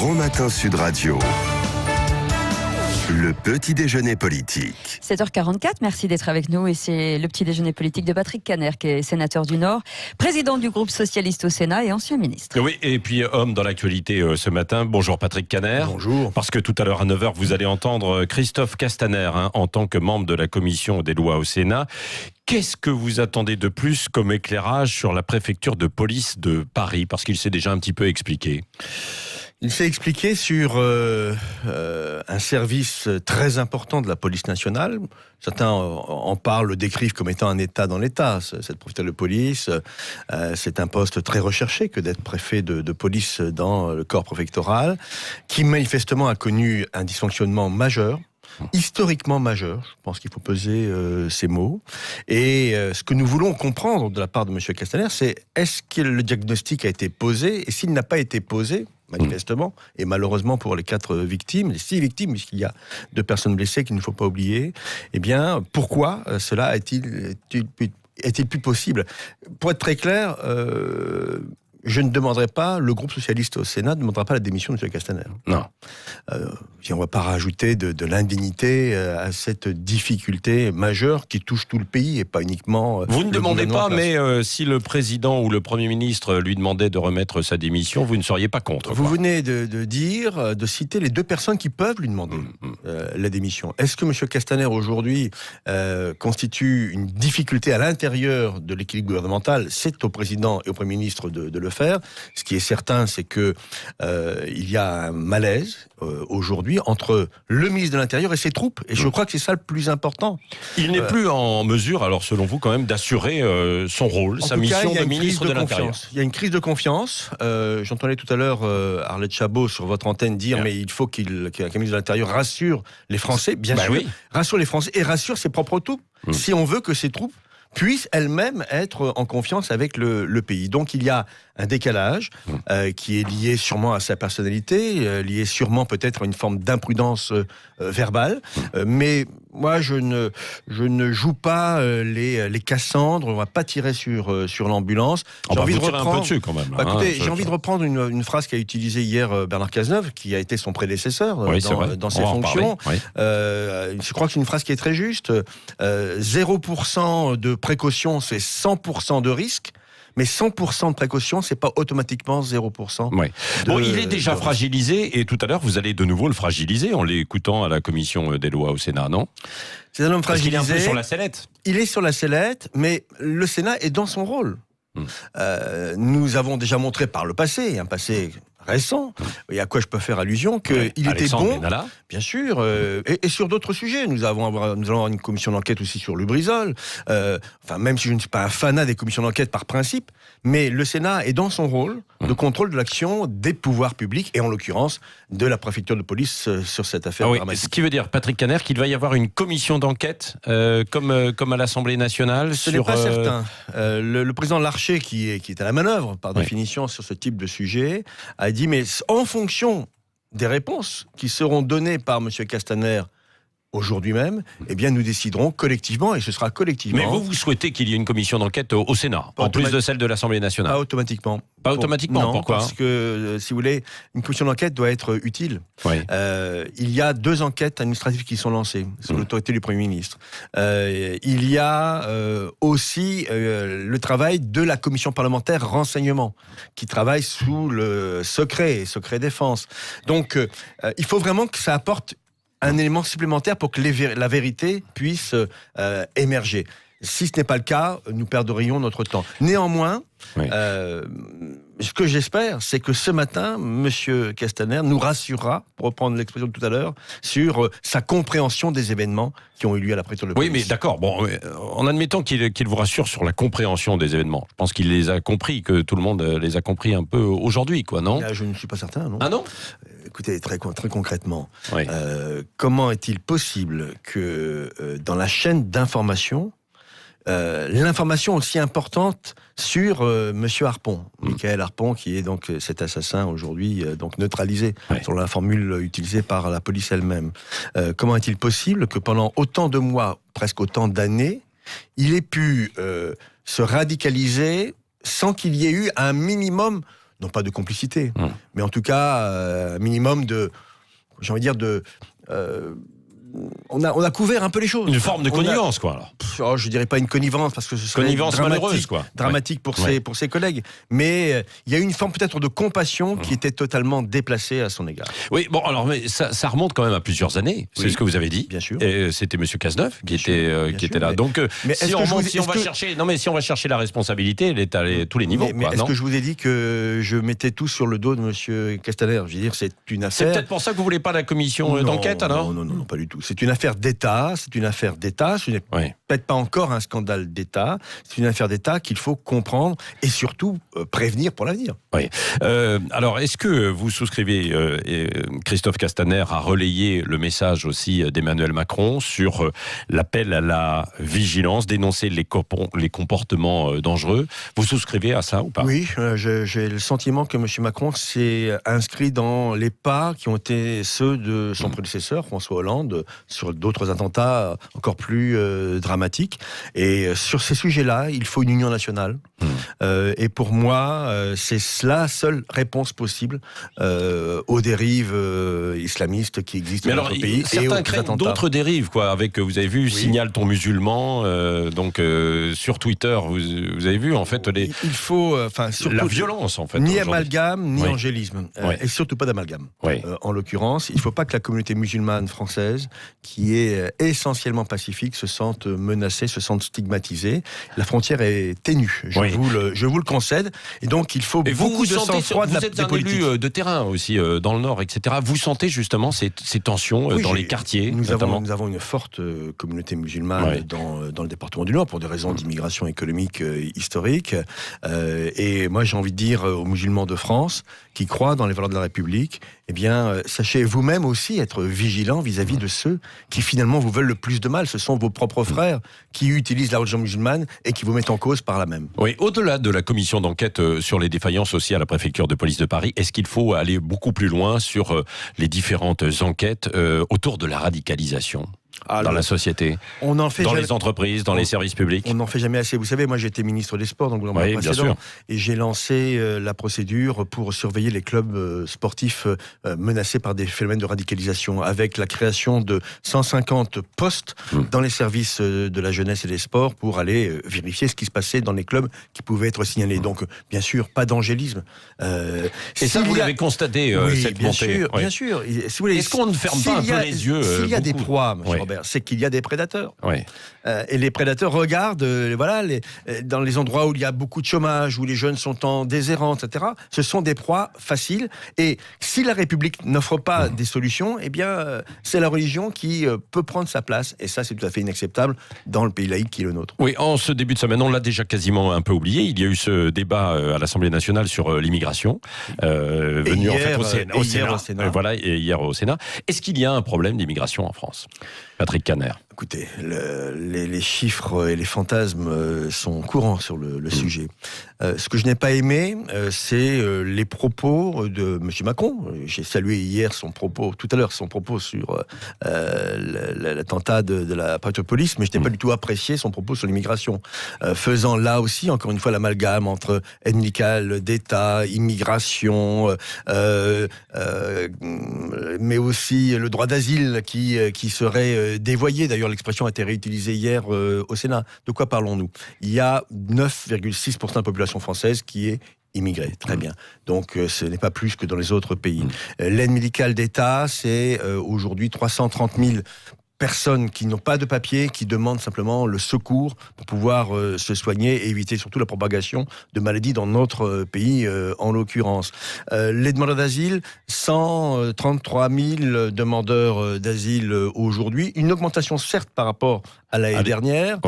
Grand Matin Sud Radio. Le petit déjeuner politique. 7h44, merci d'être avec nous. Et c'est le petit déjeuner politique de Patrick Kanner, qui est sénateur du Nord, président du groupe socialiste au Sénat et ancien ministre. Oui, et puis homme dans l'actualité ce matin. Bonjour Patrick Kanner. Bonjour. Parce que tout à l'heure à 9h, vous allez entendre Christophe Castaner, en tant que membre de la commission des lois au Sénat. Qu'est-ce que vous attendez de plus comme éclairage sur la préfecture de police de Paris? Parce qu'il s'est déjà un petit peu expliqué. Il s'est expliqué sur un service très important de la police nationale. Certains en parlent, le décrivent comme étant un État dans l'État. Cette préfecture de police, c'est un poste très recherché que d'être préfet de police dans le corps préfectoral, qui manifestement a connu un dysfonctionnement majeur. Historiquement majeur, je pense qu'il faut peser ces mots. Et ce que nous voulons comprendre de la part de M. Castaner, c'est est-ce que le diagnostic a été posé? Et s'il n'a pas été posé, manifestement, et malheureusement pour les 4 victimes, les 6 victimes, puisqu'il y a 2 personnes blessées qu'il ne faut pas oublier, eh bien, pourquoi cela est-il plus possible? Pour être très clair, je ne demanderai pas, le groupe socialiste au Sénat ne demandera pas la démission de M. Castaner. Non. On ne va pas rajouter de l'indignité à cette difficulté majeure qui touche tout le pays et pas uniquement... Vous ne demandez pas, mais si le président ou le Premier ministre lui demandait de remettre sa démission, vous ne seriez pas contre. Vous venez de citer les 2 personnes qui peuvent lui demander la démission. Est-ce que M. Castaner aujourd'hui constitue une difficulté à l'intérieur de l'équilibre gouvernemental? C'est au président et au Premier ministre de le faire. Ce qui est certain, c'est que il y a un malaise aujourd'hui entre le ministre de l'Intérieur et ses troupes. Et je crois que c'est ça le plus important. Il n'est plus en mesure, alors selon vous, quand même, d'assurer son rôle, sa mission de ministre de l'Intérieur. Il y a une crise de confiance. J'entendais tout à l'heure Arlette Chabot sur votre antenne dire mais il faut qu'un ministre de l'Intérieur rassure les Français. Bien sûr, oui. Rassure les Français et rassure ses propres troupes. Si on veut que ces troupes puissent elles-mêmes être en confiance avec le pays. Donc il y a un décalage qui est lié sûrement à sa personnalité, lié sûrement peut-être à une forme d'imprudence verbale, mais moi je ne joue pas les Cassandres, on va pas tirer sur l'ambulance. J'ai envie de reprendre un peu dessus quand même. J'ai envie de reprendre une phrase qu'a utilisée hier Bernard Cazeneuve, qui a été son prédécesseur dans ses fonctions. Je crois que c'est une phrase qui est très juste. 0% de précaution, c'est 100% de risque. Mais 100% de précaution, c'est pas automatiquement 0%. Oui. Bon, il est déjà fragilisé, et tout à l'heure, vous allez de nouveau le fragiliser en l'écoutant à la commission des lois au Sénat, non? C'est un homme fragilisé. Parce qu'il est un peu sur la sellette. Il est sur la sellette, mais le Sénat est dans son rôle. Nous avons déjà montré par le passé, un passé récent, et à quoi je peux faire allusion, qu'il était bon, Benalla. Bien sûr, et sur d'autres sujets. Nous allons avoir une commission d'enquête aussi sur Lubrizol, même si je ne suis pas un fanat des commissions d'enquête par principe, mais le Sénat est dans son rôle de contrôle de l'action des pouvoirs publics, et en l'occurrence de la préfecture de police sur cette affaire dramatique. Ce qui veut dire, Patrick Kanner, qu'il va y avoir une commission d'enquête, comme à l'Assemblée nationale. Ce n'est pas certain. Le président Larcher, qui est à la manœuvre, par définition, sur ce type de sujet, a dit, mais en fonction des réponses qui seront données par M. Castaner aujourd'hui même, eh bien nous déciderons collectivement, et ce sera collectivement. Mais vous souhaitez qu'il y ait une commission d'enquête au Sénat, en plus de celle de l'Assemblée nationale? Pas automatiquement. Pas automatiquement, non, pourquoi? Parce que, si vous voulez, une commission d'enquête doit être utile. Oui. Il y a 2 enquêtes administratives qui sont lancées, sous l'autorité du Premier ministre. Il y a aussi le travail de la commission parlementaire renseignement, qui travaille sous le secret défense. Donc, il faut vraiment que ça apporte un élément supplémentaire pour que la vérité puisse émerger. Si ce n'est pas le cas, nous perdrions notre temps. Néanmoins, ce que j'espère, c'est que ce matin, M. Castaner nous rassurera, pour reprendre l'expression de tout à l'heure, sur sa compréhension des événements qui ont eu lieu à la préfecture de police. Oui, mais d'accord. Bon, en admettant qu'il vous rassure sur la compréhension des événements, je pense qu'il les a compris, que tout le monde les a compris un peu aujourd'hui, quoi, non? Là, je ne suis pas certain, non. Ah non? Écoutez, très concrètement, comment est-il possible que dans la chaîne d'information, l'information aussi importante sur Monsieur Harpon, Michael Harpon, qui est donc cet assassin aujourd'hui donc neutralisé, sur la formule utilisée par la police elle-même. Comment est-il possible que pendant autant de mois, presque autant d'années, il ait pu se radicaliser sans qu'il y ait eu un minimum non pas de complicité, mais en tout cas, un minimum de, j'ai envie de dire, on a couvert un peu les choses. Une forme de connivence, quoi. Alors. Je dirais pas une connivence, parce que ce serait connivence malheureuse, quoi. Dramatique pour ses collègues. Mais il y a une forme peut-être de compassion qui était totalement déplacée à son égard. Oui, bon, alors, mais ça remonte quand même à plusieurs années. C'est ce que vous avez dit. Bien sûr. Et c'était Monsieur Cazeneuve qui était là. Donc, si on va chercher la responsabilité, elle est à tous les niveaux. Mais est-ce que je vous ai dit que je mettais tout sur le dos de Monsieur Castaner? Je veux dire, c'est une affaire. C'est peut-être pour ça que vous voulez pas la commission d'enquête, alors? Non, pas du tout. C'est une affaire d'État. Ce n'est peut-être pas encore un scandale d'État. C'est une affaire d'État qu'il faut comprendre et surtout prévenir pour l'avenir. Oui. Alors, est-ce que vous souscrivez, Christophe Castaner a relayé le message aussi d'Emmanuel Macron sur l'appel à la vigilance, dénoncer les comportements dangereux. Vous souscrivez à ça ou pas? Oui, j'ai le sentiment que M. Macron s'est inscrit dans les pas qui ont été ceux de son prédécesseur, François Hollande, sur d'autres attentats encore plus dramatiques. Et sur ces sujets-là, il faut une union nationale. Et pour moi, c'est la seule réponse possible aux dérives islamistes qui existent dans notre pays. Certains craignent d'autres dérives, quoi. Avec, vous avez vu, Signal ton musulman, sur Twitter, vous avez vu, en fait, il faut, surtout la violence, en fait. Ni amalgame, ni angélisme. Oui. Et surtout pas d'amalgame. Oui. En l'occurrence, il ne faut pas que la communauté musulmane française, qui est essentiellement pacifique, se sente menacée, se sente stigmatisée. La frontière est ténue. Je vous le concède. Et donc, il faut beaucoup de sang-froid de la politique. Vous êtes un élu de terrain aussi, dans le Nord, etc. Vous sentez justement ces tensions dans les quartiers, nous avons une forte communauté musulmane dans le département du Nord, pour des raisons d'immigration économique historique. Et moi, j'ai envie de dire aux musulmans de France, qui croient dans les valeurs de la République, eh bien, sachez vous-même aussi être vigilants vis-à-vis de ceux qui finalement vous veulent le plus de mal. Ce sont vos propres frères qui utilisent la religion musulmane et qui vous mettent en cause par là même. Oui, au-delà de la commission d'enquête sur les défaillances aussi à la préfecture de police de Paris, est-ce qu'il faut aller beaucoup plus loin sur les différentes enquêtes autour de la radicalisation dans la société, les entreprises, dans les services publics? On n'en fait jamais assez. Vous savez, moi j'étais ministre des Sports dans le gouvernement précédent, et j'ai lancé la procédure pour surveiller les clubs sportifs menacés par des phénomènes de radicalisation, avec la création de 150 postes dans les services de la jeunesse et des sports pour aller vérifier ce qui se passait dans les clubs qui pouvaient être signalés. Donc, bien sûr, pas d'angélisme. Et ça, vous l'avez constaté, cette montée? Bien sûr. Est-ce qu'on ne ferme pas un peu les yeux? S'il y a des proies, M. Robert, c'est qu'il y a des prédateurs. Et les prédateurs regardent, dans les endroits où il y a beaucoup de chômage, où les jeunes sont en déshérence, etc. Ce sont des proies faciles. Et si la République n'offre pas des solutions, eh bien, c'est la religion qui peut prendre sa place. Et ça, c'est tout à fait inacceptable dans le pays laïque qui est le nôtre. Oui, en ce début de semaine, on l'a déjà quasiment un peu oublié. Il y a eu ce débat à l'Assemblée nationale sur l'immigration, venu en fait au Sénat. Voilà, et hier au Sénat. Est-ce qu'il y a un problème d'immigration en France, Patrick Caner? Écoutez, les chiffres et les fantasmes sont courants sur le sujet. Ce que je n'ai pas aimé, c'est les propos de M. Macron. J'ai salué tout à l'heure son propos sur l'attentat de la préfecture de police, mais je n'ai pas du tout apprécié son propos sur l'immigration. Faisant là aussi, encore une fois, l'amalgame entre aide médicale d'État, immigration, mais aussi le droit d'asile qui serait dévoyé. D'ailleurs, l'expression a été réutilisée hier au Sénat. De quoi parlons-nous? Il y a 9,6% de la population française qui est immigrée. Très bien. Donc, ce n'est pas plus que dans les autres pays. L'aide médicale d'État, c'est aujourd'hui 330 000 personnes qui n'ont pas de papier, qui demandent simplement le secours pour pouvoir se soigner et éviter surtout la propagation de maladies dans notre pays, en l'occurrence. Les demandeurs d'asile, 133 000 demandeurs d'asile aujourd'hui. Une augmentation certes par rapport à l'année dernière,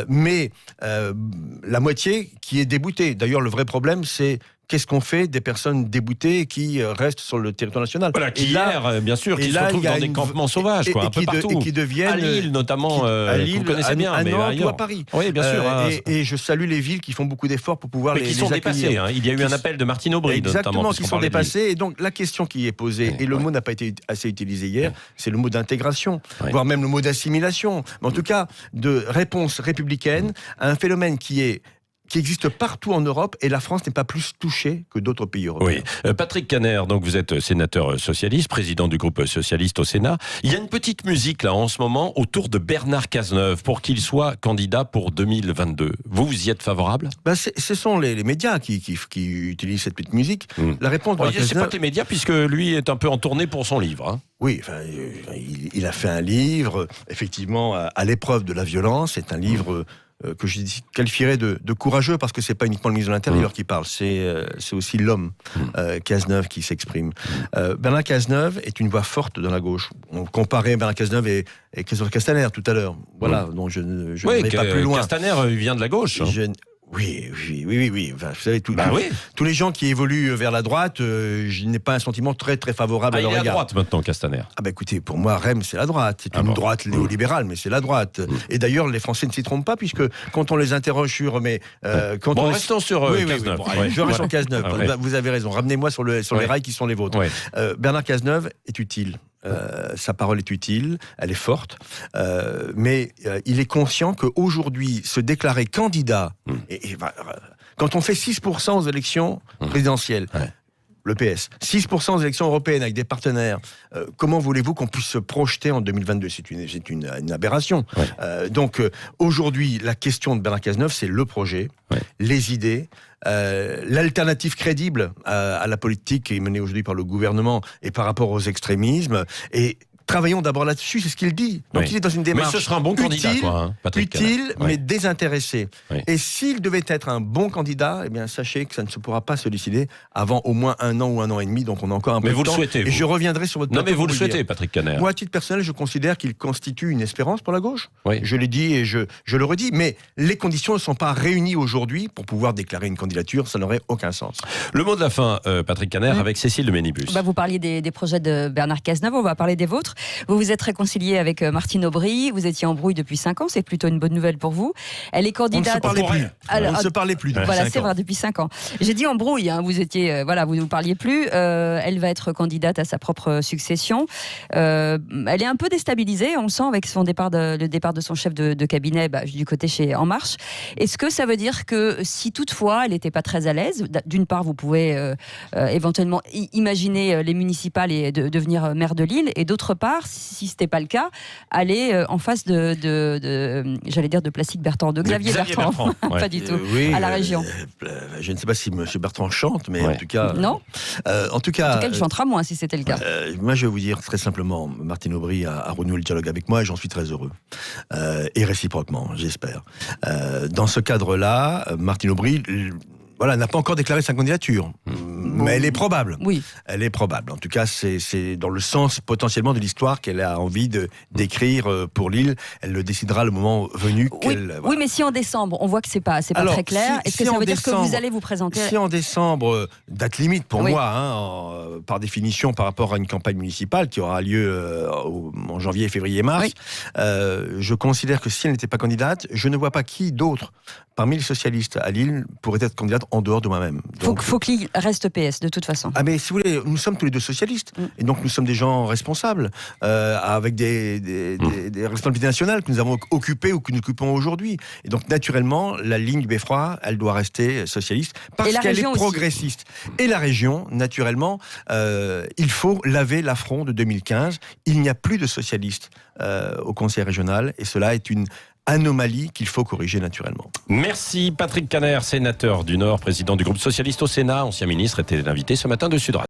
mais la moitié qui est déboutée. D'ailleurs, le vrai problème, c'est qu'est-ce qu'on fait des personnes déboutées qui restent sur le territoire national? Voilà, qui bien sûr, qui se retrouvent dans des campements sauvages, un peu partout. Et qui deviennent... À Lille, notamment, à Lille, vous connaissez bien, à mais Nantes ailleurs. ou à Paris. Oui, bien sûr. Et je salue les villes qui font beaucoup d'efforts pour pouvoir les accueillir. Qui sont dépassées. Il y a eu un appel de Martine Aubry, exactement, notamment. Qui sont dépassées. Et donc, la question qui est posée, et le mot n'a pas été assez utilisé hier, c'est le mot d'intégration, voire même le mot d'assimilation. Mais en tout cas, de réponse républicaine à un phénomène qui est qui existe partout en Europe et la France n'est pas plus touchée que d'autres pays européens. Oui. Patrick Kanner, donc vous êtes sénateur socialiste, président du groupe socialiste au Sénat. Il y a une petite musique là en ce moment autour de Bernard Cazeneuve pour qu'il soit candidat pour 2022. Vous y êtes favorable? Ce sont les médias qui utilisent cette petite musique. La réponse de C'est pas que les médias puisque lui est un peu en tournée pour son livre. Hein. Oui, enfin, il a fait un livre, effectivement, à l'épreuve de la violence. C'est un livre que je qualifierais de courageux, parce que c'est pas uniquement le ministre de l'Intérieur qui parle, c'est aussi l'homme, Cazeneuve, qui s'exprime. Bernard Cazeneuve est une voix forte dans la gauche. On comparait Bernard Cazeneuve et Christophe Castaner tout à l'heure. Voilà, donc je ne vais pas plus loin. Castaner vient de la gauche. Oui. Enfin, vous savez, tous les gens qui évoluent vers la droite, je n'ai pas un sentiment très très favorable à leur égard. Il est à droite maintenant, Castaner. Écoutez, pour moi, REM, c'est la droite. C'est une droite néolibérale, mais c'est la droite. Et d'ailleurs, les Français ne s'y trompent pas, puisque quand on les interroge sur... Restons sur Cazeneuve. Je reste sur Cazeneuve. Vous avez raison. Ramenez-moi sur les rails qui sont les vôtres. Bernard Cazeneuve est utile. Sa parole est utile, elle est forte, mais il est conscient qu'aujourd'hui, se déclarer candidat, quand on fait 6% aux élections présidentielles, le PS, 6% aux élections européennes avec des partenaires, comment voulez-vous qu'on puisse se projeter en 2022 ? C'est une aberration. Donc aujourd'hui, la question de Bernard Cazeneuve, c'est le projet, les idées, l'alternative crédible à la politique qui est menée aujourd'hui par le gouvernement et par rapport aux extrémismes. Et travaillons d'abord là-dessus, c'est ce qu'il dit. Donc il est dans une démarche mais ce sera un bon candidat, Patrick utile, mais désintéressé. Et s'il devait être un bon candidat, eh bien sachez que ça ne se pourra pas se décider avant au moins 1 an ou 1 an et demi. Donc on a encore un peu de temps. Mais vous le souhaitez. Et je reviendrai sur votre. Non, mais vous le souhaitez, Patrick Kanner. Moi, à titre personnel, je considère qu'il constitue une espérance pour la gauche. Je l'ai dit et je le redis. Mais les conditions ne sont pas réunies aujourd'hui pour pouvoir déclarer une candidature. Ça n'aurait aucun sens. Le mot de la fin, Patrick Kanner, avec Cécile de Ménibus. Vous parliez des projets de Bernard Cazeneuve. On va parler des vôtres. Vous vous êtes réconcilié avec Martine Aubry. Vous étiez en brouille depuis 5 ans. C'est plutôt une bonne nouvelle pour vous. Elle est candidate. On ne se parlait plus. Voilà, c'est vrai, depuis 5 ans. J'ai dit en brouille. Vous étiez, vous ne parliez plus. Elle va être candidate à sa propre succession. Elle est un peu déstabilisée. On le sent avec le départ de son chef de cabinet du côté chez En Marche. Est-ce que ça veut dire que si toutefois elle n'était pas très à l'aise, d'une part, vous pouvez éventuellement imaginer les municipales et devenir maire de Lille, et d'autre part, si ce n'était pas le cas, aller en face j'allais dire de Plastique Bertrand, de Xavier Bertrand. Pas du tout, à la région. Je ne sais pas si M. Bertrand chante, mais en tout cas... Non. En tout cas, il chantera moins si c'était le cas. Moi, je vais vous dire très simplement, Martine Aubry a renoué le dialogue avec moi et j'en suis très heureux. Et réciproquement, j'espère. Dans ce cadre-là, Martine Aubry... n'a pas encore déclaré sa candidature, mais elle est probable. Oui. Elle est probable. En tout cas, c'est dans le sens potentiellement de l'histoire qu'elle a envie d'écrire pour Lille. Elle le décidera le moment venu. Oui, mais si en décembre, on voit que c'est pas très clair, est-ce que ça veut dire que vous allez vous présenter? Si en décembre, date limite pour moi, par définition, par rapport à une campagne municipale qui aura lieu en janvier, février, mars, je considère que si elle n'était pas candidate, je ne vois pas qui d'autre parmi les socialistes à Lille pourrait être candidate en dehors de moi-même. Faut que Lille reste PS, de toute façon. Mais si vous voulez, nous sommes tous les deux socialistes. Et donc nous sommes des gens responsables, avec des responsabilités nationales que nous avons occupées ou que nous occupons aujourd'hui. Et donc naturellement, la ligne du Beffroi, elle doit rester socialiste, parce qu'elle est progressiste. Et la région, naturellement, il faut laver l'affront de 2015. Il n'y a plus de socialistes au conseil régional, et cela est une anomalie qu'il faut corriger naturellement. Merci Patrick Kanner, sénateur du Nord, président du groupe socialiste au Sénat, ancien ministre, était l'invité ce matin de Sud Radio.